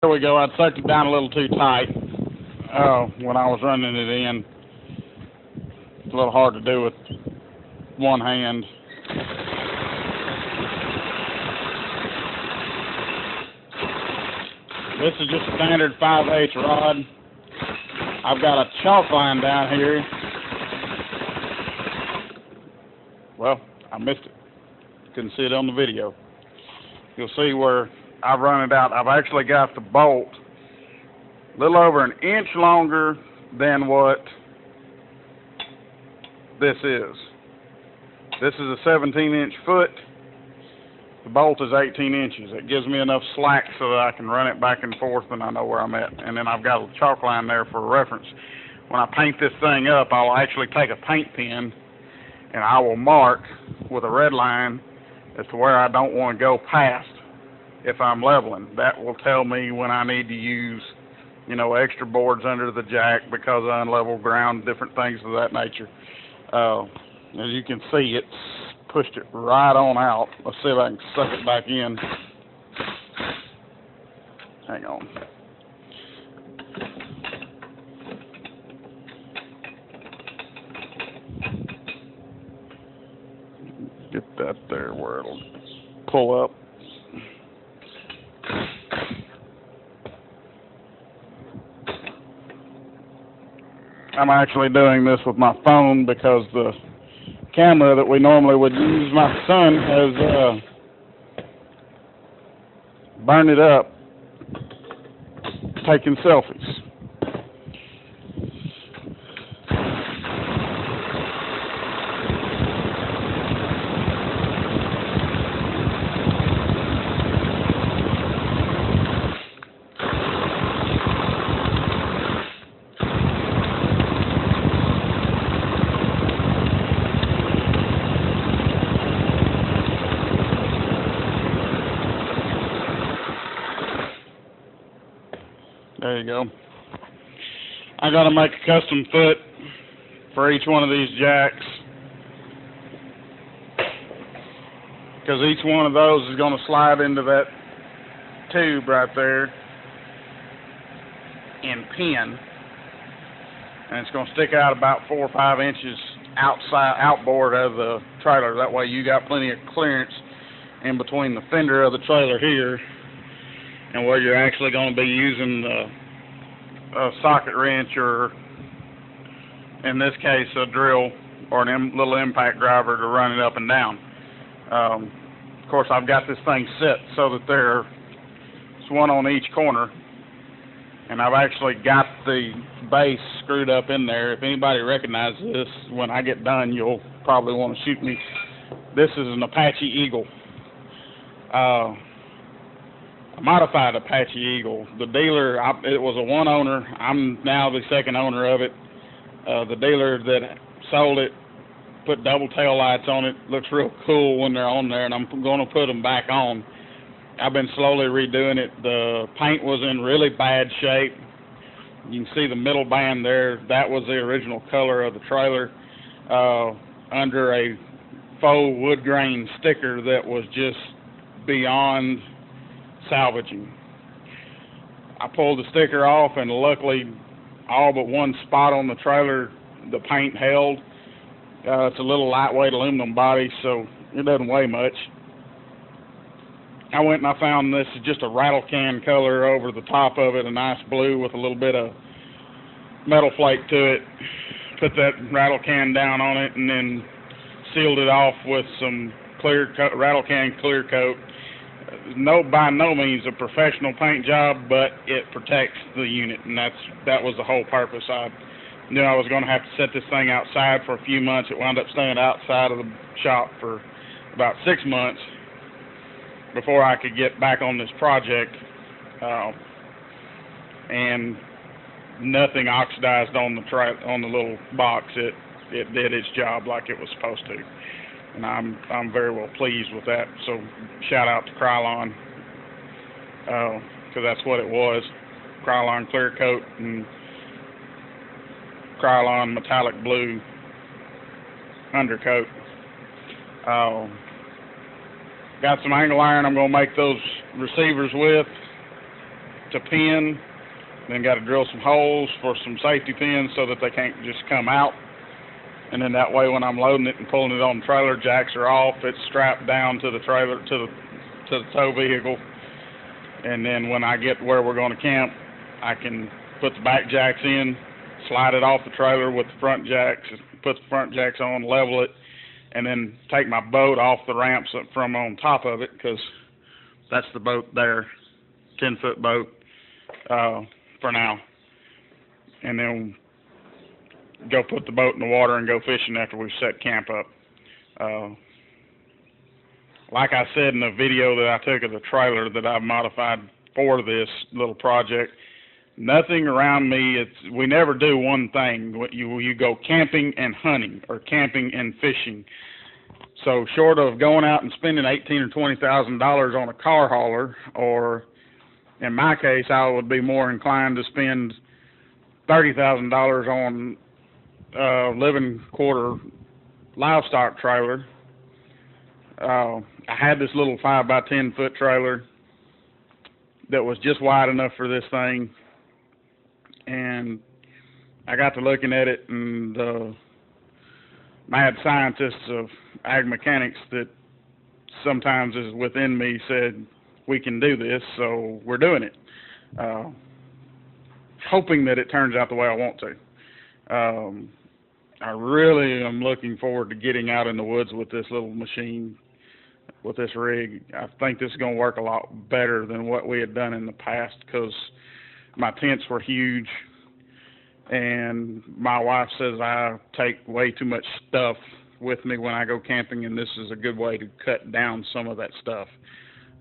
There we go. I sucked it down a little too tight when I was running it in. It's a little hard to do with one hand. This is just a standard 5/8 rod. I've got a chalk line down here. Well, I missed it. Couldn't see it on the video. You'll see where I've run it out. I've actually got the bolt a little over an inch longer than what this is. This is a 17-inch foot. The bolt is 18 inches. It gives me enough slack so that I can run it back and forth and I know where I'm at. And then I've got a chalk line there for reference. When I paint this thing up, I'll actually take a paint pen and I will mark with a red line as to where I don't want to go past if I'm leveling. That will tell me when I need to use, extra boards under the jack because of unlevel ground, different things of that nature. As you can see, it's pushed it right on out. Let's see if I can suck it back in. Hang on. Get that there where it'll pull up. I'm actually doing this with my phone because the camera that we normally would use, my son has burned it up taking selfies. There you go. I got to make a custom foot for each one of these jacks because each one of those is going to slide into that tube right there and pin, and it's going to stick out about 4 or 5 inches outboard of the trailer. That way you got plenty of clearance in between the fender of the trailer here and where you're actually going to be using a socket wrench or, in this case, a drill or a little impact driver to run it up and down. Of course, I've got this thing set so that there's one on each corner, and I've actually got the base screwed up in there. If anybody recognizes this, when I get done, you'll probably want to shoot me. This is an Apache Eagle. A modified Apache Eagle. The dealer, it was a one owner. I'm now the second owner of it. The dealer that sold it put double tail lights on it. Looks real cool when they're on there, and I'm going to put them back on. I've been slowly redoing it. The paint was in really bad shape. You can see the middle band there. That was the original color of the trailer under a faux wood grain sticker that was just beyond salvaging. I pulled the sticker off, and luckily all but one spot on the trailer the paint held. It's a little lightweight aluminum body, so it doesn't weigh much. I went and I found this is just a rattle can color over the top of it, a nice blue with a little bit of metal flake to it. Put that rattle can down on it and then sealed it off with some clear coat, rattle can clear coat. By no means a professional paint job, but it protects the unit, and that was the whole purpose. I knew I was going to have to set this thing outside for a few months. It wound up staying outside of the shop for about 6 months before I could get back on this project, and nothing oxidized on the little box. It did its job like it was supposed to. And I'm very well pleased with that. So shout out to Krylon, because that's what it was. Krylon clear coat and Krylon metallic blue undercoat. Got some angle iron I'm going to make those receivers with. to pin, then got to drill some holes for some safety pins so that they can't just come out. And then that way, when I'm loading it and pulling it on the trailer, jacks are off. It's strapped down to the trailer, to the tow vehicle. And then when I get where we're going to camp, I can put the back jacks in, slide it off the trailer with the front jacks, put the front jacks on, level it, and then take my boat off the ramps from on top of it, because that's the boat there, 10-foot boat for now. And then go put the boat in the water and go fishing after we've set camp up. Like I said in the video that I took of the trailer that I've modified for this little project, nothing around me, we never do one thing. You go camping and hunting, or camping and fishing. So short of going out and spending $18,000 or $20,000 on a car hauler, or in my case, I would be more inclined to spend $30,000 on a living quarter livestock trailer. I had this little 5x10 foot trailer that was just wide enough for this thing, and I got to looking at it, and the mad scientists of ag mechanics that sometimes is within me said, we can do this, so we're doing it. Hoping that it turns out the way I want to. I really am looking forward to getting out in the woods with this little machine, with this rig. I think this is going to work a lot better than what we had done in the past, because my tents were huge, and my wife says I take way too much stuff with me when I go camping, and this is a good way to cut down some of that stuff.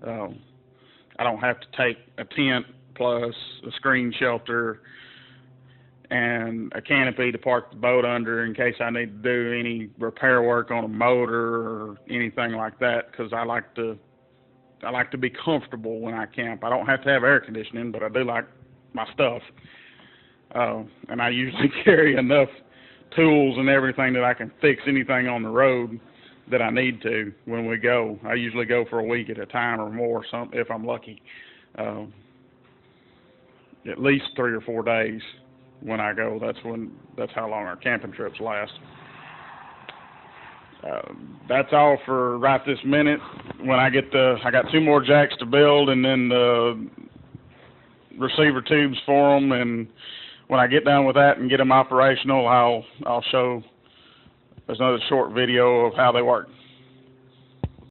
I don't have to take a tent plus a screen shelter and a canopy to park the boat under in case I need to do any repair work on a motor or anything like that, because I like to be comfortable when I camp. I don't have to have air conditioning, but I do like my stuff. And I usually carry enough tools and everything that I can fix anything on the road that I need to when we go. I usually go for a week at a time or more, if I'm lucky. At least 3 or 4 days when I go. That's how long our camping trips last. That's all for right this minute. When I got 2 more jacks to build, and then the receiver tubes for them, and when I get done with that and get them operational, I'll show. There's another short video of how they work.